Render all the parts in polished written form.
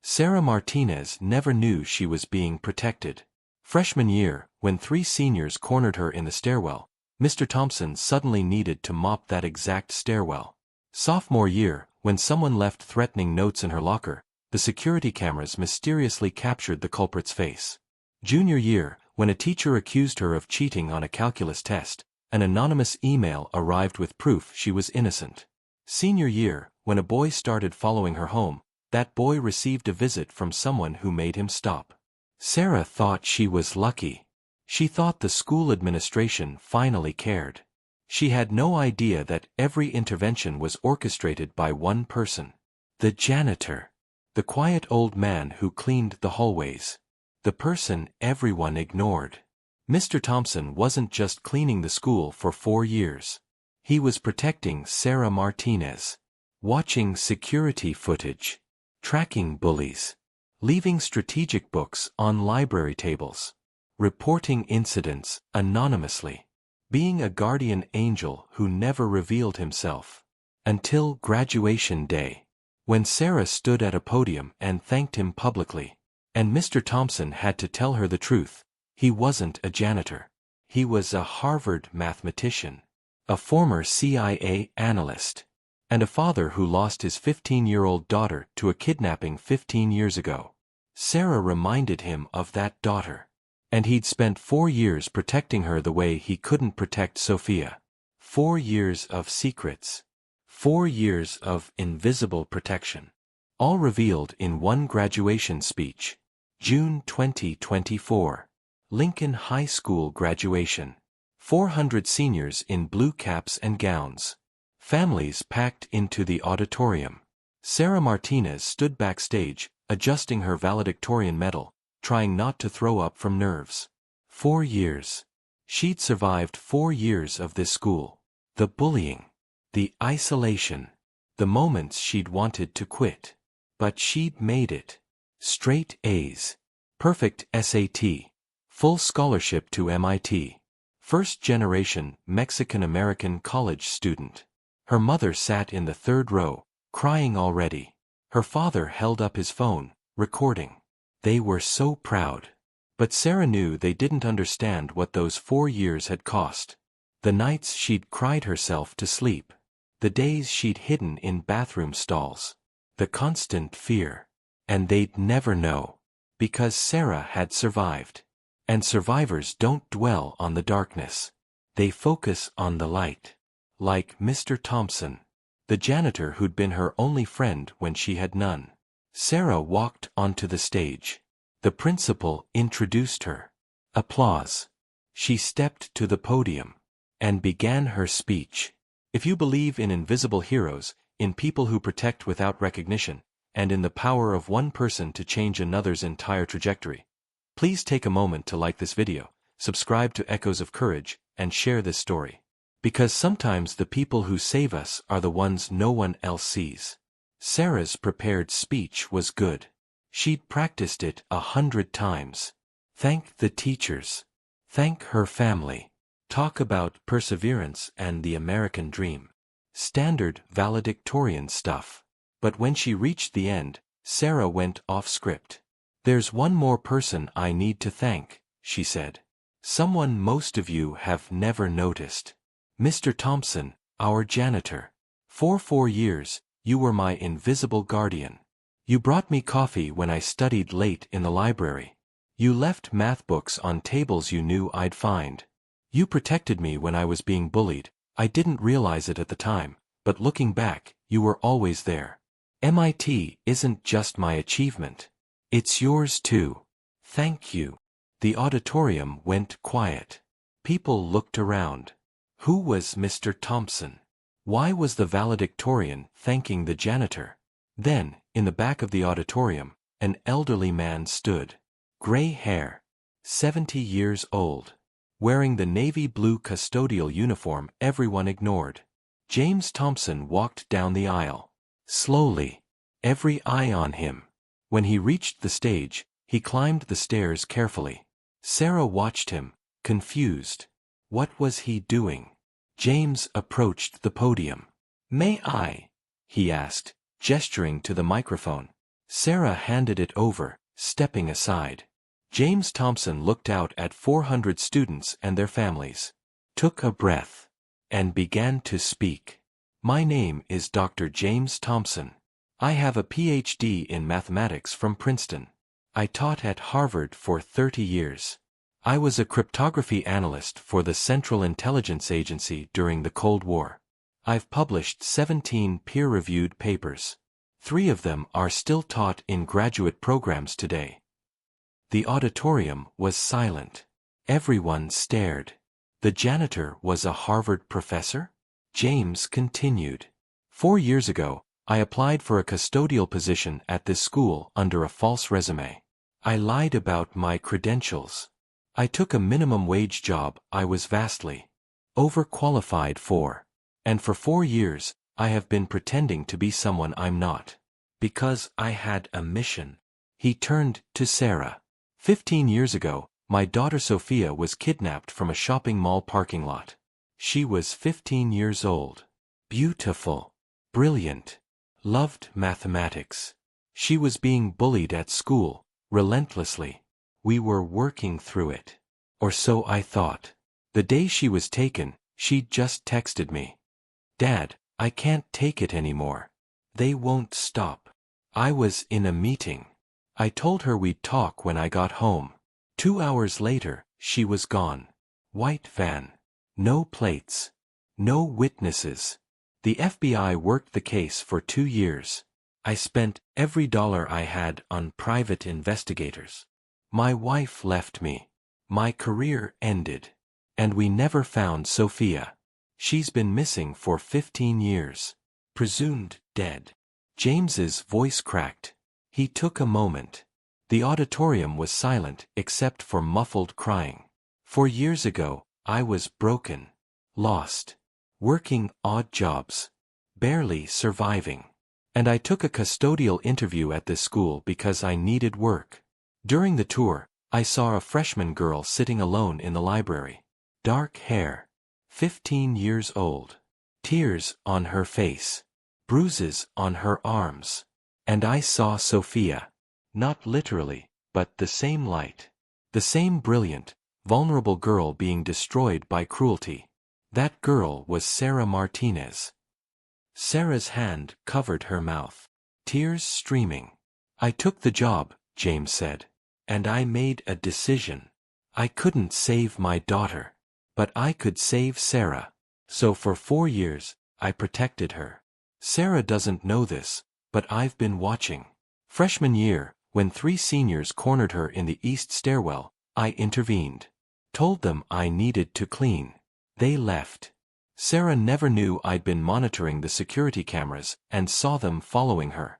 Sarah Martinez never knew she was being protected. Freshman year, when 3 seniors cornered her in the stairwell, Mr. Thompson suddenly needed to mop that exact stairwell. Sophomore year, when someone left threatening notes in her locker, the security cameras mysteriously captured the culprit's face. Junior year, when a teacher accused her of cheating on a calculus test, an anonymous email arrived with proof she was innocent. Senior year, when a boy started following her home, that boy received a visit from someone who made him stop. Sarah thought she was lucky. She thought the school administration finally cared. She had no idea that every intervention was orchestrated by one person. The janitor. The quiet old man who cleaned the hallways. The person everyone ignored. Mr. Thompson wasn't just cleaning the school for 4 years. He was protecting Sarah Martinez. Watching security footage. Tracking bullies. Leaving strategic books on library tables. Reporting incidents anonymously. Being a guardian angel who never revealed himself. Until graduation day, when Sarah stood at a podium and thanked him publicly. And Mr. Thompson had to tell her the truth. He wasn't a janitor. He was a Harvard mathematician. A former CIA analyst. And a father who lost his 15-year-old daughter to a kidnapping 15 years ago. Sarah reminded him of that daughter. And he'd spent 4 years protecting her the way he couldn't protect Sophia. 4 years of secrets. 4 years of invisible protection. All revealed in one graduation speech. June 2024. Lincoln High School graduation. 400 seniors in blue caps and gowns. Families packed into the auditorium. Sarah Martinez stood backstage, adjusting her valedictorian medal, trying not to throw up from nerves. 4 years. She'd survived 4 years of this school. The bullying. The isolation. The moments she'd wanted to quit. But she'd made it. Straight A's. Perfect SAT. Full scholarship to MIT. First-generation Mexican-American college student. Her mother sat in the 3rd row, crying already. Her father held up his phone, recording. They were so proud. But Sarah knew they didn't understand what those 4 years had cost. The nights she'd cried herself to sleep. The days she'd hidden in bathroom stalls. The constant fear. And they'd never know. Because Sarah had survived. And survivors don't dwell on the darkness. They focus on the light. Like Mr. Thompson. The janitor who'd been her only friend when she had none. Sarah walked onto the stage. The principal introduced her. Applause. She stepped to the podium. And began her speech. If you believe in invisible heroes, in people who protect without recognition, and in the power of one person to change another's entire trajectory, please take a moment to like this video, subscribe to Echoes of Courage, and share this story. Because sometimes the people who save us are the ones no one else sees. Sarah's prepared speech was good. She'd practiced it 100 times. Thank the teachers. Thank her family. Talk about perseverance and the American dream. Standard valedictorian stuff. But when she reached the end, Sarah went off script. There's one more person I need to thank, she said. Someone most of you have never noticed. Mr. Thompson, our janitor. For 4 years, you were my invisible guardian. You brought me coffee when I studied late in the library. You left math books on tables you knew I'd find. You protected me when I was being bullied. I didn't realize it at the time, but looking back, you were always there. MIT isn't just my achievement. It's yours too. Thank you. The auditorium went quiet. People looked around. Who was Mr. Thompson? Why was the valedictorian thanking the janitor? Then, in the back of the auditorium, an elderly man stood. Gray hair. 70 years old. Wearing the navy blue custodial uniform everyone ignored. James Thompson walked down the aisle. Slowly. Every eye on him. When he reached the stage, he climbed the stairs carefully. Sarah watched him, confused. What was he doing? James approached the podium. May I? He asked, gesturing to the microphone. Sarah handed it over, stepping aside. James Thompson looked out at 400 students and their families, took a breath, and began to speak. My name is Dr. James Thompson. I have a PhD in mathematics from Princeton. I taught at Harvard for 30 years. I was a cryptography analyst for the Central Intelligence Agency during the Cold War. I've published 17 peer-reviewed papers. 3 of them are still taught in graduate programs today. The auditorium was silent. Everyone stared. The janitor was a Harvard professor? James continued. 4 years ago, I applied for a custodial position at this school under a false resume. I lied about my credentials. I took a minimum wage job I was vastly overqualified for. And for 4 years, I have been pretending to be someone I'm not. Because I had a mission. He turned to Sarah. 15 years ago, my daughter Sophia was kidnapped from a shopping mall parking lot. She was 15 years old. Beautiful. Brilliant. Loved mathematics. She was being bullied at school, relentlessly. We were working through it. Or so I thought. The day she was taken, she just texted me. Dad, I can't take it anymore. They won't stop. I was in a meeting. I told her we'd talk when I got home. 2 hours later, she was gone. White van. No plates. No witnesses. The FBI worked the case for 2 years. I spent every dollar I had on private investigators. My wife left me. My career ended. And we never found Sophia. She's been missing for 15 years. Presumed dead. James's voice cracked. He took a moment. The auditorium was silent except for muffled crying. 4 years ago, I was broken. Lost. Working odd jobs. Barely surviving. And I took a custodial interview at this school because I needed work. During the tour, I saw a freshman girl sitting alone in the library. Dark hair. 15 years old. Tears on her face. Bruises on her arms. And I saw Sophia. Not literally, but the same light. The same brilliant, vulnerable girl being destroyed by cruelty. That girl was Sarah Martinez. Sarah's hand covered her mouth. Tears streaming. I took the job, James said. And I made a decision. I couldn't save my daughter. But I could save Sarah. So for 4 years, I protected her. Sarah doesn't know this, but I've been watching. Freshman year, when 3 seniors cornered her in the east stairwell, I intervened. Told them I needed to clean. They left. Sarah never knew I'd been monitoring the security cameras and saw them following her.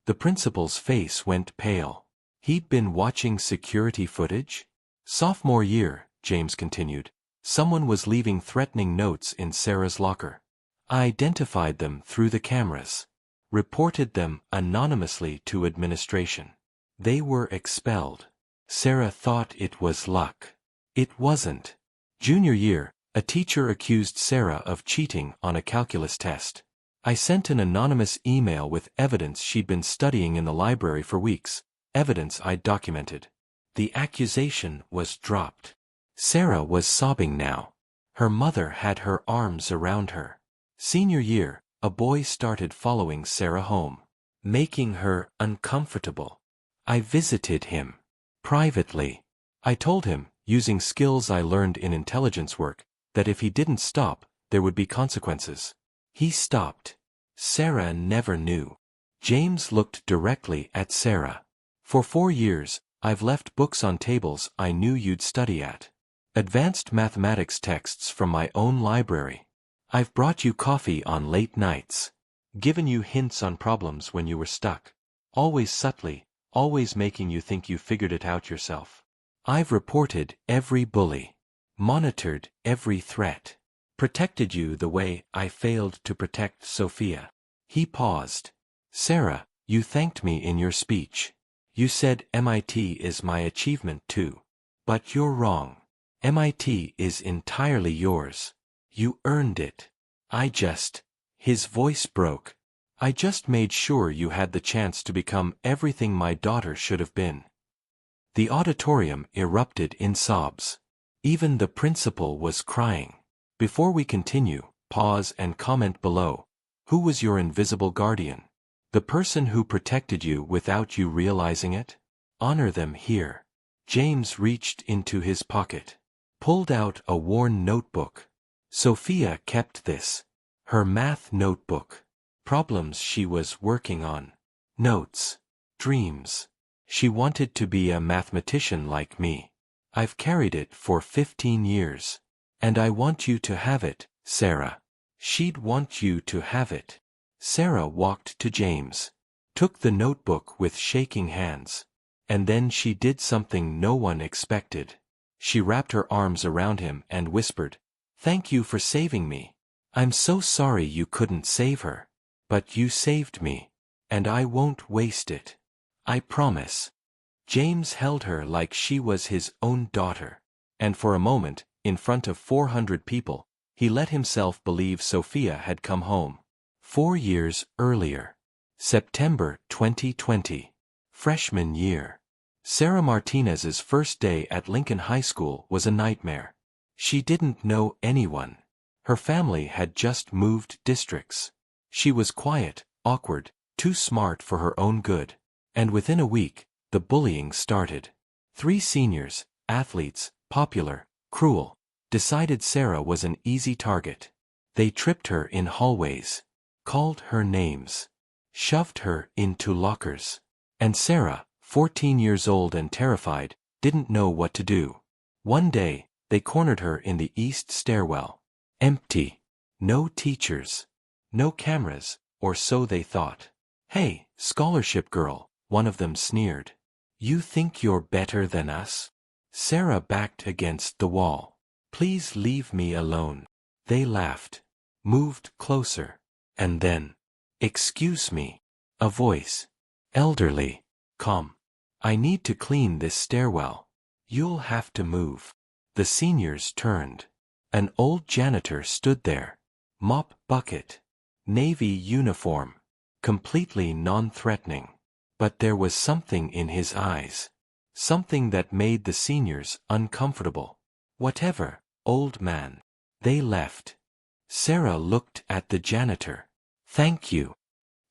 The principal's face went pale. He'd been watching security footage? Sophomore year, James continued, someone was leaving threatening notes in Sarah's locker. I identified them through the cameras. Reported them anonymously to administration. They were expelled. Sarah thought it was luck. It wasn't. Junior year, a teacher accused Sarah of cheating on a calculus test. I sent an anonymous email with evidence she'd been studying in the library for weeks, evidence I'd documented. The accusation was dropped. Sarah was sobbing now. Her mother had her arms around her. Senior year, a boy started following Sarah home, making her uncomfortable. I visited him. Privately. I told him, using skills I learned in intelligence work, that if he didn't stop, there would be consequences. He stopped. Sarah never knew. James looked directly at Sarah. For 4 years, I've left books on tables I knew you'd study at. Advanced mathematics texts from my own library. I've brought you coffee on late nights. Given you hints on problems when you were stuck. Always subtly, always making you think you figured it out yourself. I've reported every bully. Monitored every threat. Protected you the way I failed to protect Sophia. He paused. Sarah, you thanked me in your speech. You said MIT is my achievement too. But you're wrong. MIT is entirely yours. You earned it. His voice broke. I just made sure you had the chance to become everything my daughter should have been." The auditorium erupted in sobs. Even the principal was crying. Before we continue, pause and comment below. Who was your invisible guardian? The person who protected you without you realizing it? Honor them here. James reached into his pocket, pulled out a worn notebook. Sophia kept this. Her math notebook. Problems she was working on. Notes. Dreams. She wanted to be a mathematician like me. I've carried it for 15 years. And I want you to have it, Sarah. She'd want you to have it. Sarah walked to James, took the notebook with shaking hands. And then she did something no one expected. She wrapped her arms around him and whispered, "Thank you for saving me. I'm so sorry you couldn't save her. But you saved me. And I won't waste it. I promise." James held her like she was his own daughter. And for a moment, in front of 400 people, he let himself believe Sophia had come home. 4 years earlier. September 2020. Freshman year. Sarah Martinez's first day at Lincoln High School was a nightmare. She didn't know anyone. Her family had just moved districts. She was quiet, awkward, too smart for her own good. And within a week, the bullying started. 3 seniors, athletes, popular, cruel, decided Sarah was an easy target. They tripped her in hallways, called her names, shoved her into lockers. And Sarah, 14 years old and terrified, didn't know what to do. One day, they cornered her in the east stairwell. Empty. No teachers. No cameras, or so they thought. "Hey, scholarship girl," one of them sneered. "You think you're better than us?" Sarah backed against the wall. "Please leave me alone." They laughed, moved closer, and then, "Excuse me." A voice. Elderly. "Come. I need to clean this stairwell. You'll have to move." The seniors turned. An old janitor stood there. Mop bucket. Navy uniform. Completely non-threatening. But there was something in his eyes. Something that made the seniors uncomfortable. "Whatever, old man." They left. Sarah looked at the janitor. "Thank you.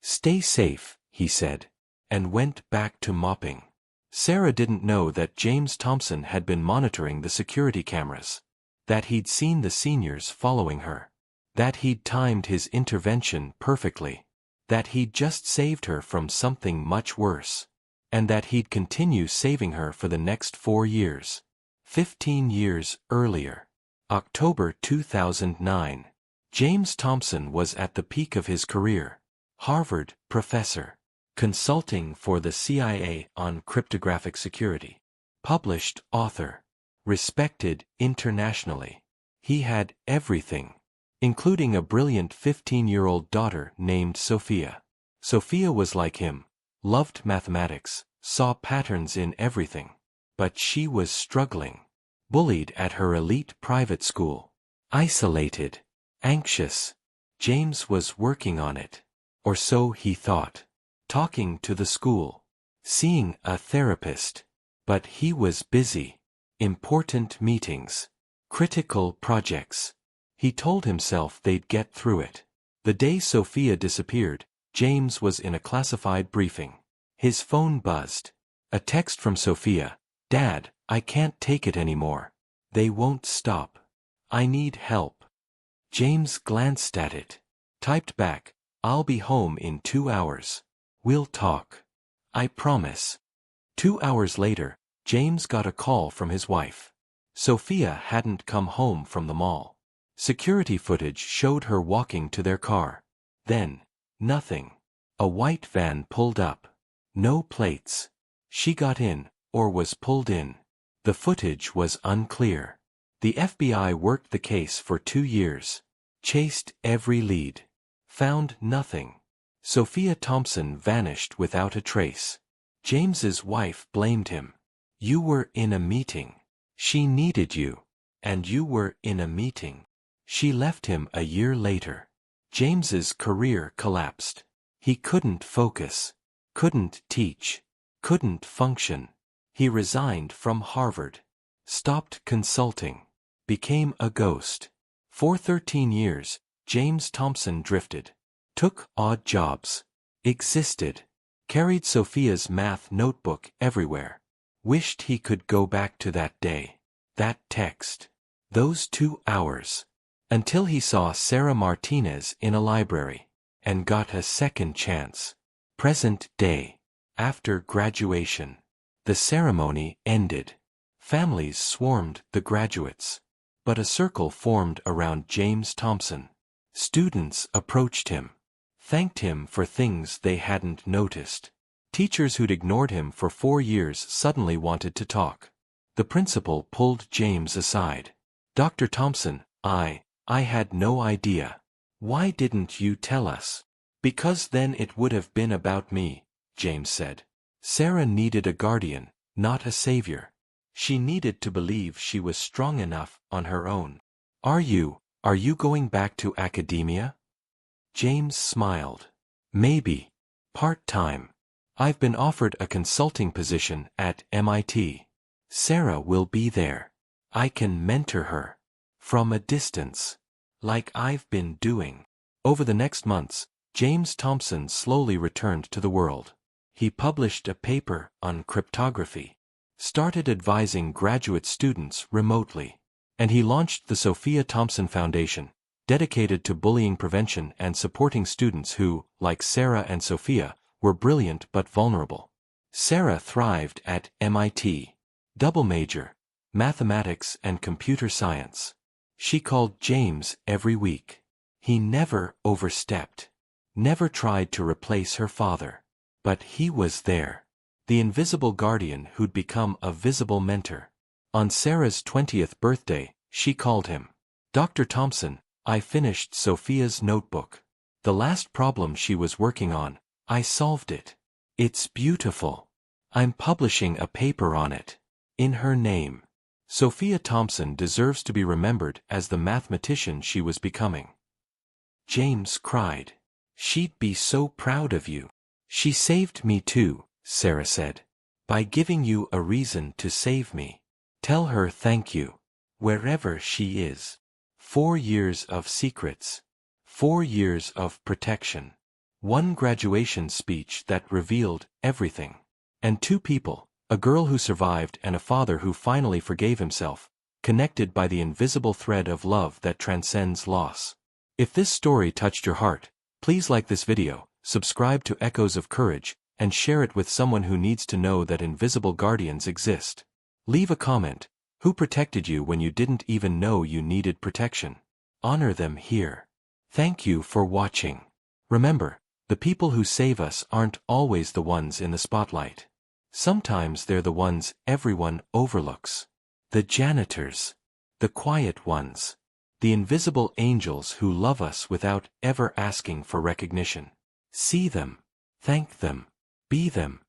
Stay safe," he said, and went back to mopping. Sarah didn't know that James Thompson had been monitoring the security cameras. That he'd seen the seniors following her. That he'd timed his intervention perfectly. That he'd just saved her from something much worse. And that he'd continue saving her for the next 4 years. 15 years earlier. October 2009. James Thompson was at the peak of his career. Harvard professor. Consulting for the CIA on cryptographic security. Published author. Respected internationally. He had everything, including a brilliant 15-year-old daughter named Sophia. Sophia was like him, loved mathematics, saw patterns in everything. But she was struggling. Bullied at her elite private school. Isolated. Anxious. James was working on it. Or so he thought. Talking to the school. Seeing a therapist. But he was busy. Important meetings. Critical projects. He told himself they'd get through it. The day Sophia disappeared, James was in a classified briefing. His phone buzzed. A text from Sophia. "Dad, I can't take it anymore. They won't stop. I need help." James glanced at it. Typed back, "I'll be home in 2 hours. We'll talk. I promise." 2 hours later, James got a call from his wife. Sophia hadn't come home from the mall. Security footage showed her walking to their car. Then, nothing. A white van pulled up. No plates. She got in, or was pulled in. The footage was unclear. The FBI worked the case for 2 years. Chased every lead. Found nothing. Sophia Thompson vanished without a trace. James's wife blamed him. "You were in a meeting. She needed you. And you were in a meeting." She left him a year later. James's career collapsed. He couldn't focus, couldn't teach, couldn't function. He resigned from Harvard, stopped consulting, became a ghost. For 13 years, James Thompson drifted, took odd jobs, existed, carried Sophia's math notebook everywhere, wished he could go back to that day, that text, those 2 hours, until he saw Sarah Martinez in a library, and got a second chance. Present day, after graduation. The ceremony ended. Families swarmed the graduates. But a circle formed around James Thompson. Students approached him, thanked him for things they hadn't noticed. Teachers who'd ignored him for 4 years suddenly wanted to talk. The principal pulled James aside. "Dr. Thompson, I had no idea. Why didn't you tell us?" "Because then it would have been about me," James said. Sarah needed a guardian, not a savior. She needed to believe she was strong enough on her own. Are you going back to academia?" James smiled. "Maybe. Part-time. I've been offered a consulting position at MIT. Sarah will be there. I can mentor her. From a distance. Like I've been doing." Over the next months, James Thompson slowly returned to the world. He published a paper on cryptography, started advising graduate students remotely, and he launched the Sophia Thompson Foundation, dedicated to bullying prevention and supporting students who, like Sarah and Sophia, were brilliant but vulnerable. Sarah thrived at MIT. Double major, mathematics and computer science. She called James every week. He never overstepped, never tried to replace her father. But he was there. The invisible guardian who'd become a visible mentor. On Sarah's 20th birthday, she called him. "Dr. Thompson, I finished Sophia's notebook. The last problem she was working on, I solved it. It's beautiful. I'm publishing a paper on it. In her name. Sophia Thompson deserves to be remembered as the mathematician she was becoming." James cried. "She'd be so proud of you." "She saved me too," Sarah said. "By giving you a reason to save me. Tell her thank you. Wherever she is." 4 years of secrets. 4 years of protection. 1 graduation speech that revealed everything. And 2 people, a girl who survived and a father who finally forgave himself, connected by the invisible thread of love that transcends loss. If this story touched your heart, please like this video, subscribe to Echoes of Courage, and share it with someone who needs to know that invisible guardians exist. Leave a comment. Who protected you when you didn't even know you needed protection? Honor them here. Thank you for watching. Remember, the people who save us aren't always the ones in the spotlight. Sometimes they're the ones everyone overlooks. The janitors. The quiet ones. The invisible angels who love us without ever asking for recognition. See them. Thank them. Be them.